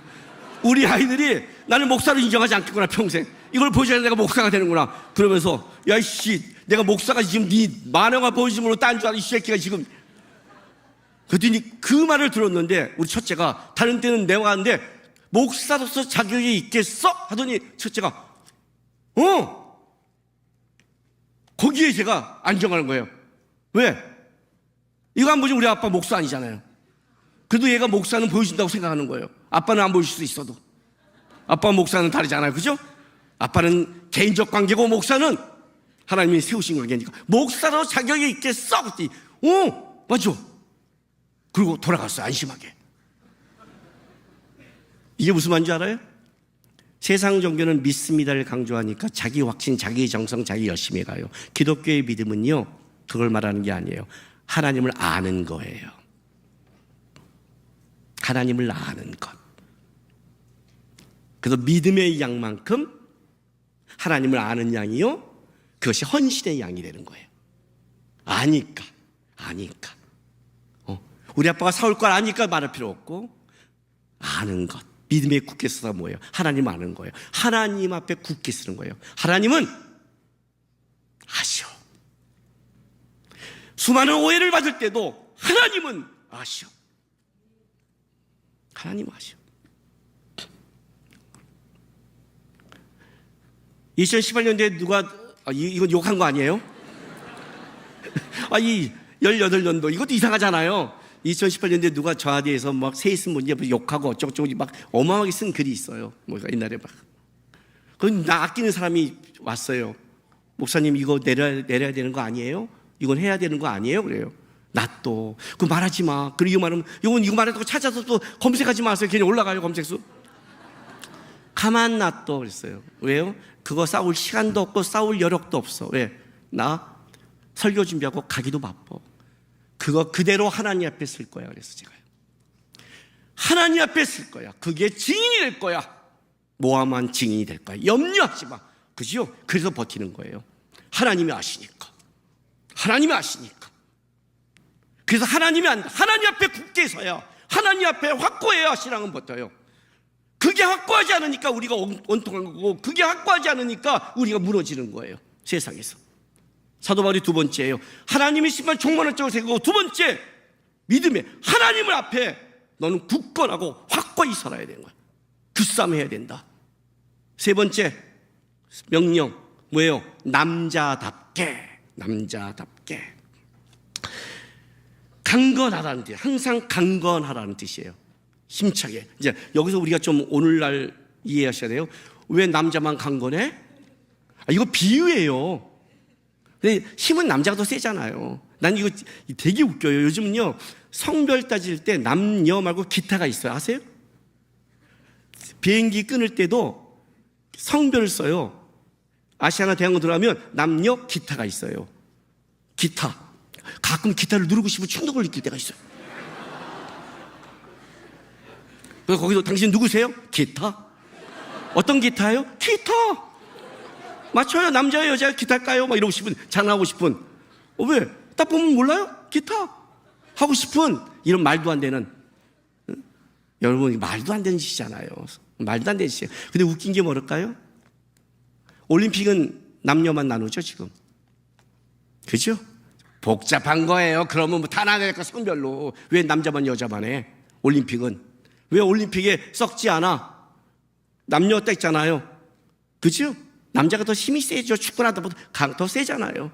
우리 아이들이 나를 목사로 인정하지 않겠구나. 평생 이걸 보여줘야 내가 목사가 되는구나. 그러면서 야 이씨, 내가 목사가 지금 네 만화가 보여줌으로 딴 줄 알아 이 새끼가 지금. 그랬더니 그 말을 들었는데 우리 첫째가, 다른 때는 내가 하는데 목사로서 자격이 있겠어? 하더니 첫째가 거기에 제가 안정하는 거예요. 왜? 이거 안 보여주면 우리 아빠 목사 아니잖아요. 그래도 얘가 목사는 보여준다고 생각하는 거예요. 아빠는 안 보여줄 수 있어도. 아빠와 목사는 다르잖아요. 그죠? 아빠는 개인적 관계고 목사는 하나님이 세우신 관계니까 목사로 자격이 있겠어? 그랬더니 맞아. 그리고 돌아갔어요. 안심하게. 이게 무슨 말인지 알아요? 세상 종교는 믿습니다를 강조하니까 자기 확신, 자기 정성, 자기 열심히 가요. 기독교의 믿음은요, 그걸 말하는 게 아니에요. 하나님을 아는 거예요. 하나님을 아는 것. 그래서 믿음의 양만큼 하나님을 아는 양이요, 그것이 헌신의 양이 되는 거예요. 아니까. 우리 아빠가 사올 걸 아니까 말할 필요 없고, 아는 것. 믿음에 굳게 쓰다 뭐예요? 하나님 아는 거예요. 하나님 앞에 굳게 쓰는 거예요. 하나님은 아시오. 수많은 오해를 받을 때도 하나님은 아시오. 하나님 아시오. 2018년도에 누가, 이건 욕한 거 아니에요? 이 18년도, 이것도 이상하잖아요. 2018년도에 누가 저에 대해서 막 세이슨 문제 욕하고 어쩌고저쩌고 막 어마어마하게 쓴 글이 있어요. 뭐가 옛날에 막. 그건 나 아끼는 사람이 왔어요. 목사님 이거 내려야 되는 거 아니에요? 이건 해야 되는 거 아니에요? 그래요. 나 또. 그거 말하지 마. 그리고 이거 말하면, 이거 말해도 찾아서 또 검색하지 마세요. 괜히 올라가요, 검색수. 가만 놔둬. 그랬어요. 왜요? 그거 싸울 시간도 없고 싸울 여력도 없어. 왜? 나 설교 준비하고 가기도 바빠. 그거 그대로 하나님 앞에 쓸 거야. 그래서 제가요. 하나님 앞에 쓸 거야. 그게 증인이 될 거야. 모함한 증인이 될 거야. 염려하지 마. 그죠? 그래서 버티는 거예요. 하나님이 아시니까. 하나님이 아시니까. 그래서 하나님이 안다. 하나님 앞에 굳게 서야, 하나님 앞에 확고해야 신앙은 버텨요. 그게 확고하지 않으니까 우리가 원통한 거고, 그게 확고하지 않으니까 우리가 무너지는 거예요. 세상에서. 사도 바울이 두 번째예요. 하나님이 심판 종만한 쪽을 생각하고, 두 번째 믿음에 하나님을 앞에 너는 굳건하고 확고히 살아야 되는 거야. 그 싸움 해야 된다. 세 번째 명령 뭐예요? 남자답게 강건하라는 뜻. 항상 강건하라는 뜻이에요. 힘차게. 이제 여기서 우리가 좀 오늘날 이해하셔야 돼요. 왜 남자만 강건해? 이거 비유예요. 근데 힘은 남자가 더 세잖아요. 난 이거 되게 웃겨요. 요즘은요, 성별 따질 때 남녀 말고 기타가 있어요. 아세요? 비행기 끊을 때도 성별을 써요. 아시아나 대학원 들어가면 남녀 기타가 있어요. 기타. 가끔 기타를 누르고 싶은 충동을 느낄 때가 있어요. 그래서 거기서 당신 누구세요? 기타. 어떤 기타요? 기타. 맞춰요. 남자예요, 여자예요? 기타일까요? 막 이러고 싶은, 장난하고 싶은. 왜? 딱 보면 몰라요? 기타. 하고 싶은 이런 말도 안 되는. 여러분, 말도 안 되는 짓이잖아요. 말도 안 되는 짓이에요. 근데 웃긴 게 뭘까요? 올림픽은 남녀만 나누죠, 지금. 그죠? 복잡한 거예요. 그러면 뭐 다 나가니까 성별로. 왜 남자만 여자만 해? 올림픽은. 왜 올림픽에 썩지 않아? 남녀 딱 있잖아요. 그죠? 남자가 더 힘이 세죠. 축구나 더 세잖아요.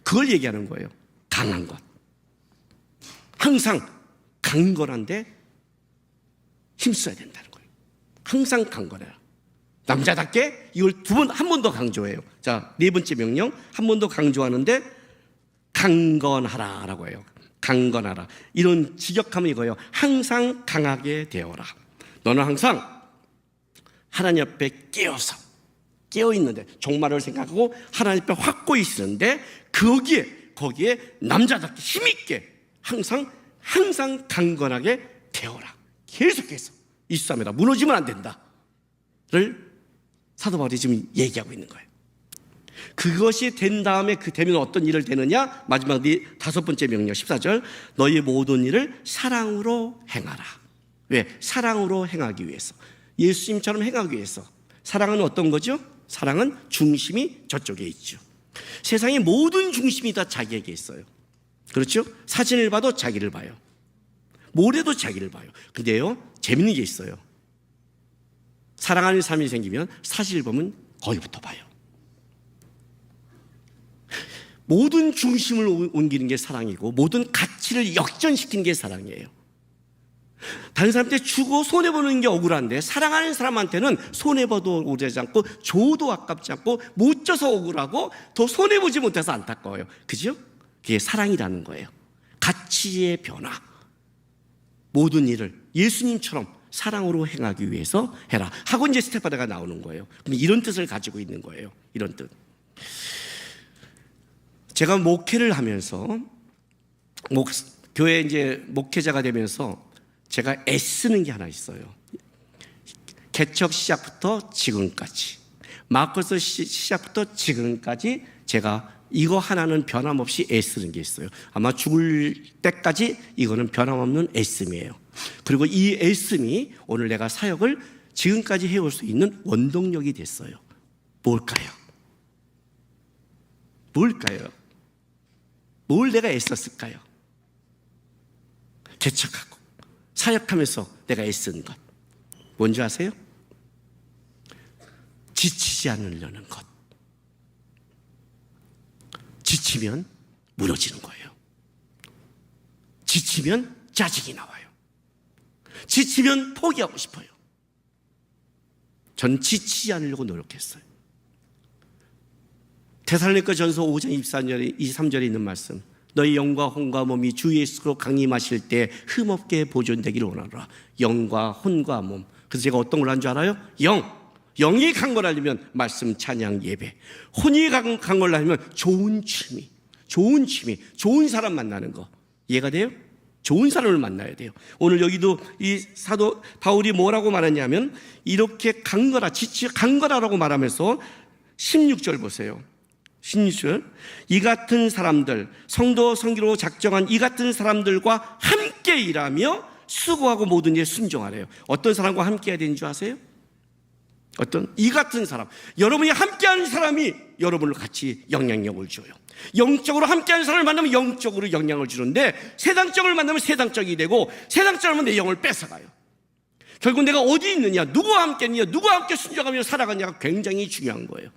그걸 얘기하는 거예요. 강한 것. 항상 강건한데 힘써야 된다는 거예요. 항상 강건해라. 남자답게 이걸 한 번 더 강조해요. 자, 네 번째 명령, 한 번 더 강조하는데 강건하라라고 해요. 강건하라. 이런 직역하면 이거예요. 항상 강하게 되어라. 너는 항상 하나님 앞에 깨어서 깨어있는데, 종말을 생각하고 하나님 앞에 확고히 있는데, 거기에 남자답게 힘있게 항상 강건하게 되어라. 계속해서 이수삼이라 무너지면 안 된다를 사도 바울이 지금 얘기하고 있는 거예요. 그것이 된 다음에 되면 어떤 일을 되느냐? 마지막 5번째 명령 14절, 너희 모든 일을 사랑으로 행하라. 왜? 사랑으로 행하기 위해서, 예수님처럼 행하기 위해서. 사랑은 어떤 거죠? 사랑은 중심이 저쪽에 있죠. 세상의 모든 중심이 다 자기에게 있어요. 그렇죠? 사진을 봐도 자기를 봐요. 모래도 자기를 봐요. 근데요, 재밌는 게 있어요. 사랑하는 삶이 생기면 사진을 보면 거기부터 봐요. 모든 중심을 옮기는 게 사랑이고, 모든 가치를 역전시키는 게 사랑이에요. 다른 사람한테 주고 손해보는 게 억울한데, 사랑하는 사람한테는 손해봐도 억울하지 않고, 줘도 아깝지 않고, 못 줘서 억울하고, 더 손해보지 못해서 안타까워요. 그죠? 그게 사랑이라는 거예요. 가치의 변화. 모든 일을 예수님처럼 사랑으로 행하기 위해서 해라 하고 이제 스테파나가 나오는 거예요. 근데 이런 뜻을 가지고 있는 거예요. 이런 뜻. 제가 목회를 하면서, 교회 이제 목회자가 되면서 제가 애쓰는 게 하나 있어요. 개척 시작부터 지금까지, 마커스 시작부터 지금까지 제가 이거 하나는 변함없이 애쓰는 게 있어요. 아마 죽을 때까지 이거는 변함없는 애씀이에요. 그리고 이 애씀이 오늘 내가 사역을 지금까지 해올 수 있는 원동력이 됐어요. 뭘까요? 뭘 내가 애썼을까요? 개척하고 사역하면서 내가 애쓴 것 뭔지 아세요? 지치지 않으려는 것. 지치면 무너지는 거예요. 지치면 짜증이 나와요. 지치면 포기하고 싶어요. 전 지치지 않으려고 노력했어요. 데살로니가 전서 5장 23절에 있는 말씀, 너희 영과 혼과 몸이 주 예수로 강림하실 때 흠없게 보존되기를 원하노라. 영과 혼과 몸. 그래서 제가 어떤 걸 한 줄 알아요? 영이 강건하려면 말씀, 찬양, 예배. 혼이 강건하려면 좋은 취미, 좋은 사람 만나는 거. 이해가 돼요? 좋은 사람을 만나야 돼요. 오늘 여기도 이 사도 바울이 뭐라고 말하냐면, 이렇게 강건하라고 말하면서 16절 보세요. 16절, 이 같은 사람들, 성도 성기로 작정한 이 같은 사람들과 함께 일하며 수고하고 모든 일에 순종하래요. 어떤 사람과 함께 해야 되는 줄 아세요? 이 같은 사람, 여러분이 함께하는 사람이 여러분을 같이 영향력을 줘요. 영적으로 함께하는 사람을 만나면 영적으로 영향을 주는데, 세상적을 만나면 세상적이 되고, 세상적을 만나면 내 영을 뺏어가요. 결국 내가 어디 있느냐, 누구와 함께 있느냐, 누구와 함께 순종하며 살아가냐가 굉장히 중요한 거예요.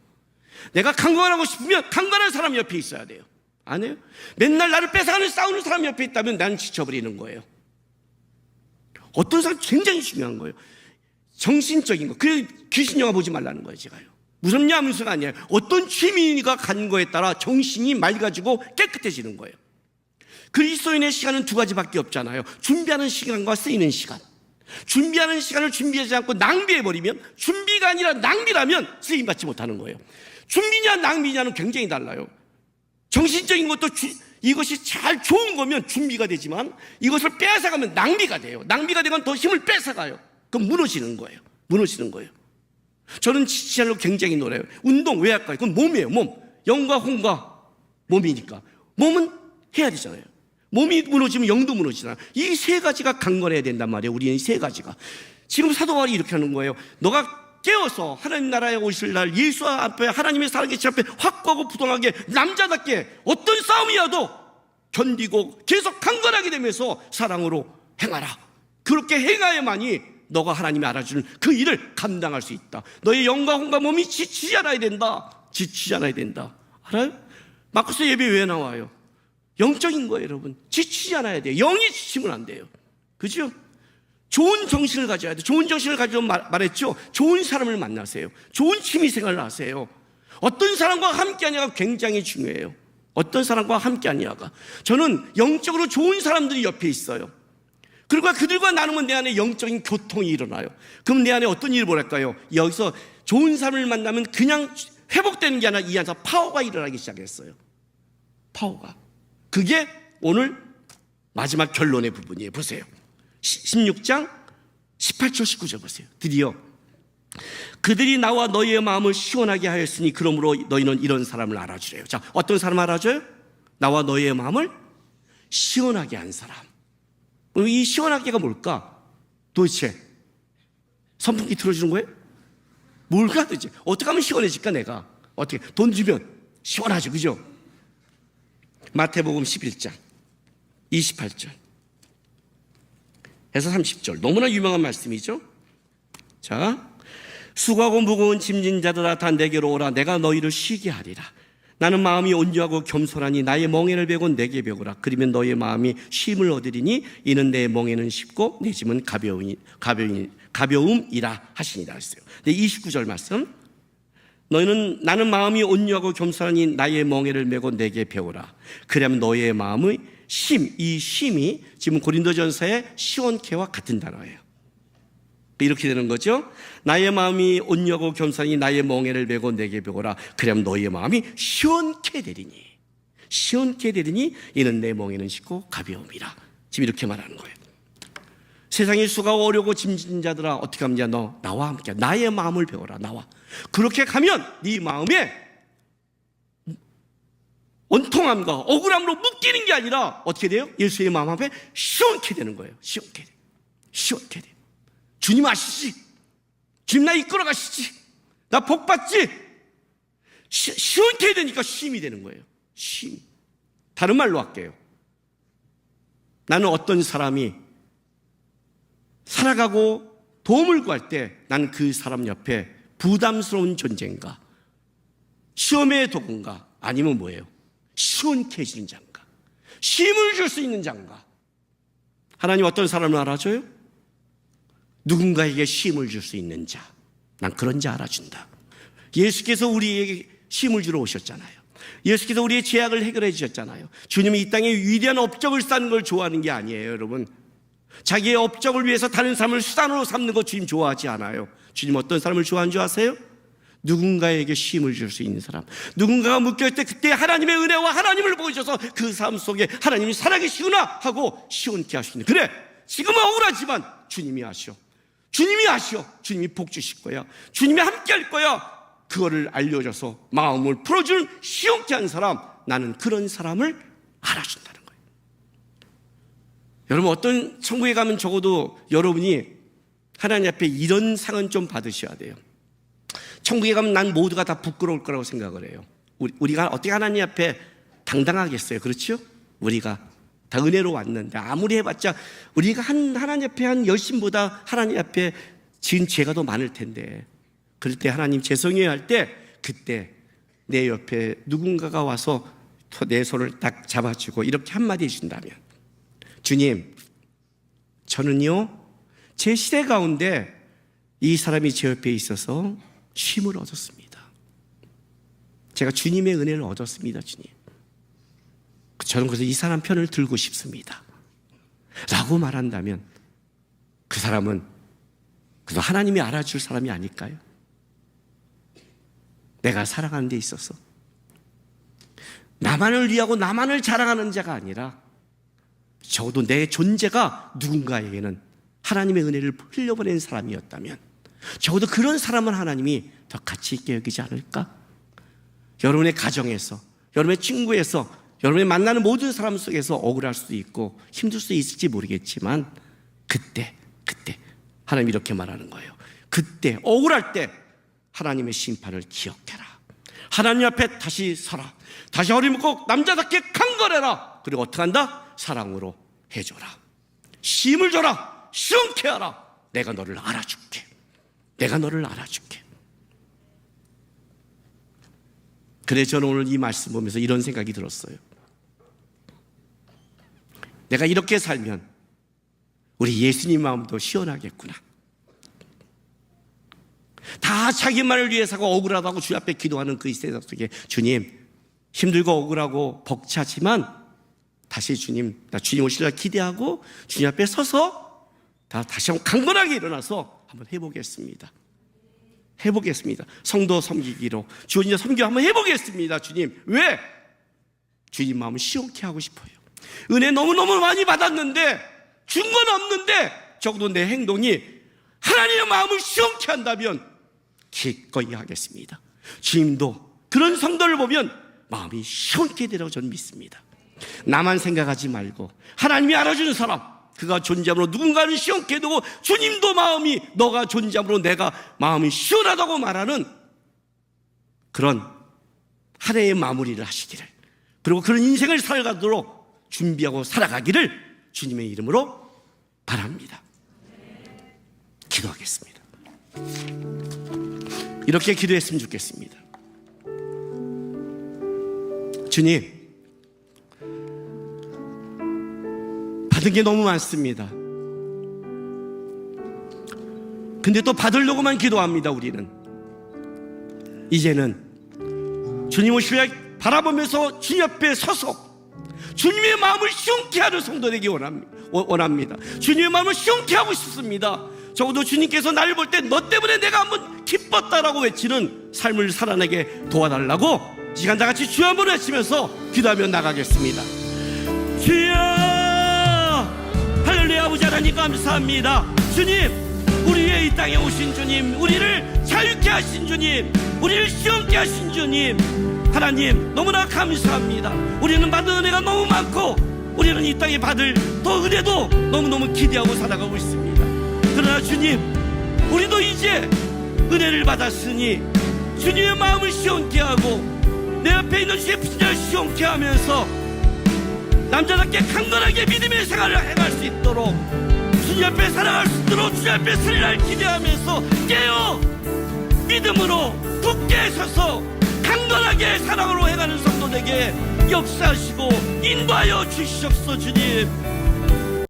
내가 강건하고 싶으면 강건한 사람 옆에 있어야 돼요. 안 해요? 맨날 나를 뺏어가는 싸우는 사람 옆에 있다면 나는 지쳐버리는 거예요. 어떤 사람 굉장히 중요한 거예요. 정신적인 거. 그래서 귀신 영화 보지 말라는 거예요, 제가요. 무섭냐 무슨 아니에요. 어떤 취미가 간 거에 따라 정신이 맑아지고 깨끗해지는 거예요. 그리스도인의 시간은 두 가지밖에 없잖아요. 준비하는 시간과 쓰이는 시간. 준비하는 시간을 준비하지 않고 낭비해버리면, 준비가 아니라 낭비라면 쓰임받지 못하는 거예요. 준비냐 낭비냐는 굉장히 달라요. 정신적인 것도 이것이 잘 좋은 거면 준비가 되지만, 이것을 뺏어가면 낭비가 돼요. 낭비가 되면 더 힘을 뺏어가요. 그럼 무너지는 거예요. 저는 지치지 않으려고 굉장히 노래요. 운동 왜 할까요? 그건 몸이에요. 몸. 영과 혼과 몸이니까. 몸은 해야 되잖아요. 몸이 무너지면 영도 무너지잖아요. 이 세 가지가 강건해야 된단 말이에요. 우리는 이 세 가지가. 지금 사도 바울이 이렇게 하는 거예요. 너가 깨어서 하나님 나라에 오실 날 예수 앞에, 하나님의 살아계신 앞에 확고하고 부동하게 남자답게 어떤 싸움이라도 견디고 계속 강건하게 되면서 사랑으로 행하라. 그렇게 행하야만이 너가 하나님이 알아주는 그 일을 감당할 수 있다. 너의 영과 혼과 몸이 지치지 않아야 된다. 알아요? 마커스 예배 왜 나와요? 영적인 거예요, 여러분. 지치지 않아야 돼요. 영이 지치면 안 돼요. 그죠? 좋은 정신을 가져야 돼요. 좋은 정신을 가지고 말했죠. 좋은 사람을 만나세요. 좋은 취미생활을 하세요. 어떤 사람과 함께하냐가 굉장히 중요해요. 어떤 사람과 함께하냐가. 저는 영적으로 좋은 사람들이 옆에 있어요. 그리고 그들과 나누면 내 안에 영적인 교통이 일어나요. 그럼 내 안에 어떤 일을 벌일까요? 여기서 좋은 사람을 만나면 그냥 회복되는 게 아니라 이 안에서 파워가 일어나기 시작했어요. 파워가. 그게 오늘 마지막 결론의 부분이에요. 보세요. 16장 18절 19절 보세요. 드디어 그들이 나와 너희의 마음을 시원하게 하였으니 그러므로 너희는 이런 사람을 알아주래요. 자, 어떤 사람 알아줘요? 나와 너희의 마음을 시원하게 한 사람. 이 시원하게가 뭘까? 도대체 선풍기 틀어주는 거예요? 뭘까 도대체? 어떻게 하면 시원해질까 내가? 어떻게? 돈 주면 시원하죠, 그죠? 마태복음 11장 28절 해서 30절, 너무나 유명한 말씀이죠. 자, 수고하고 무거운 짐진 자들아 다 내게로 오라. 내가 너희를 쉬게 하리라. 나는 마음이 온유하고 겸손하니 나의 멍에를 베고 내게 배우라. 그러면 너희의 마음이 쉼을 얻으리니 이는 내 멍에는 쉽고 내 짐은 가벼움이라 하시니라 했어요. 네, 29절 말씀. 나는 마음이 온유하고 겸손하니 나의 멍에를 메고 내게 배우라. 그러면 너희의 마음의 쉼, 이 쉼이 지금 고린도전서의 시원케와 같은 단어예요. 이렇게 되는 거죠. 나의 마음이 온유하고 겸손하니 나의 멍에를 메고 내게 배우라. 그러면 너희의 마음이 시원케 되리니 이는 내 멍에는 쉽고 가벼움이라. 지금 이렇게 말하는 거예요. 세상의 수가 어려고 짐진 자들아 어떻게 하면 너 나와 함께 나의 마음을 배워라. 나와. 그렇게 가면 네 마음에 원통함과 억울함으로 묶이는 게 아니라 어떻게 돼요? 예수의 마음 앞에 시원케 되는 거예요. 시원케 돼. 주님 아시지? 주님 나 이끌어 가시지? 나 복 받지? 시원케 되니까 쉼이 되는 거예요. 쉼. 다른 말로 할게요. 나는 어떤 사람이 살아가고 도움을 구할 때 나는 그 사람 옆에 부담스러운 존재인가? 시험의 도구인가? 아니면 뭐예요? 시원케 해지는 자인가? 쉼을 줄 수 있는 자인가? 하나님 어떤 사람을 알아줘요? 누군가에게 쉼을 줄 수 있는 자. 난 그런 자 알아준다. 예수께서 우리에게 쉼을 주러 오셨잖아요. 예수께서 우리의 죄악을 해결해 주셨잖아요. 주님이 이 땅에 위대한 업적을 쌓는 걸 좋아하는 게 아니에요, 여러분. 자기의 업적을 위해서 다른 사람을 수단으로 삼는 거 주님 좋아하지 않아요. 주님 어떤 사람을 좋아하는 줄 아세요? 누군가에게 쉼을 줄 수 있는 사람. 누군가가 묶여있을 때 그때 하나님의 은혜와 하나님을 보여줘서 그 삶 속에 하나님이 살아계시구나 하고 시원케 하시는. 그래, 지금은 억울하지만 주님이 아셔. 주님이 복 주실 거야. 주님이 함께 할 거야. 그거를 알려줘서 마음을 풀어주는 시원케 한 사람, 나는 그런 사람을 알아준다는 거예요. 여러분 어떤 천국에 가면 적어도 여러분이 하나님 앞에 이런 상은 좀 받으셔야 돼요. 천국에 가면 난 모두가 다 부끄러울 거라고 생각을 해요. 우리가 어떻게 하나님 앞에 당당하겠어요? 그렇죠? 우리가 다 은혜로 왔는데 아무리 해봤자 우리가 하나님 앞에 한 열심보다 하나님 앞에 지은 죄가 더 많을 텐데, 그럴 때 하나님 죄송해요 할 때 그때 내 옆에 누군가가 와서 내 손을 딱 잡아주고 이렇게 한마디 해준다면, 주님 저는요 제 시대 가운데 이 사람이 제 옆에 있어서 쉼을 얻었습니다. 제가 주님의 은혜를 얻었습니다. 주님, 저는 그래서 이 사람 편을 들고 싶습니다 라고 말한다면 그 사람은 그래서 하나님이 알아줄 사람이 아닐까요? 내가 살아가는 데 있어서 나만을 위하고 나만을 자랑하는 자가 아니라 적어도 내 존재가 누군가에게는 하나님의 은혜를 흘려보낸 사람이었다면 적어도 그런 사람은 하나님이 더 가치 있게 여기지 않을까? 여러분의 가정에서, 여러분의 친구에서, 여러분이 만나는 모든 사람 속에서 억울할 수도 있고 힘들 수도 있을지 모르겠지만 그때 하나님이 이렇게 말하는 거예요. 그때 억울할 때 하나님의 심판을 기억해라. 하나님 앞에 다시 서라. 다시 어림없고 남자답게 강건해라. 그리고 어떻게 한다? 사랑으로 해줘라. 쉼을 줘라. 시원케 하라. 내가 너를 알아줄게. 그래 저는 오늘 이 말씀 보면서 이런 생각이 들었어요. 내가 이렇게 살면 우리 예수님 마음도 시원하겠구나. 다 자기만을 위해서고 억울하다고 주 앞에 기도하는 그 세상 속에 주님 힘들고 억울하고 벅차지만 다시 주님, 나 주님 오시리라 기대하고 주님 앞에 서서 다시 한번 강건하게 일어나서 한번 해보겠습니다. 해보겠습니다. 성도 섬기기로 주 혼자 섬겨 한번 해보겠습니다. 주님, 왜? 주님 마음을 시원케 하고 싶어요. 은혜 너무너무 많이 받았는데 준 건 없는데 적어도 내 행동이 하나님의 마음을 시원케 한다면 기꺼이 하겠습니다. 주님도 그런 성도를 보면 마음이 시원케 되라고 저는 믿습니다. 나만 생각하지 말고 하나님이 알아주는 사람, 그가 존재함으로 누군가를 시원케 두고 주님도 마음이 너가 존재함으로 내가 마음이 시원하다고 말하는 그런 한 해의 마무리를 하시기를, 그리고 그런 인생을 살아가도록 준비하고 살아가기를 주님의 이름으로 바랍니다. 기도하겠습니다. 이렇게 기도했으면 좋겠습니다. 주님, 받은 게 너무 많습니다. 근데 또 받으려고만 기도합니다. 우리는 이제는 주님 오시길 바라보면서 주님 앞에 서서 주님의 마음을 시원케 하는 성도 되기 원합니다. 주님의 마음을 시원케 하고 싶습니다. 적어도 주님께서 나를 볼 때 너 때문에 내가 한번 기뻤다라고 외치는 삶을 살아내게 도와달라고 이 시간 다 같이 주여 한번 외치면서 기도하며 나가겠습니다. 주여, 할렐루야. 아버지 하나님 감사합니다. 주님, 우리 위에 이 땅에 오신 주님, 우리를 자유케 하신 주님, 우리를 시원케 하신 주님, 하나님 너무나 감사합니다. 우리는 받은 은혜가 너무 많고 우리는 이 땅에 받을 더 은혜도 너무너무 기대하고 살아가고 있습니다. 그러나 주님, 우리도 이제 은혜를 받았으니 주님의 마음을 시원케 하고 내 옆에 있는 주의 피자를 시원케 하면서 남자답게 강건하게 믿음의 생활을 행할 수 있도록 주님 앞에 살아갈 수 있도록 주님 앞에 살리를 기대하면서 깨어 믿음으로 굳게 서서 강건하게 사랑으로 행하는 성도에게 역사하시고 인도하여 주시옵소서. 주님,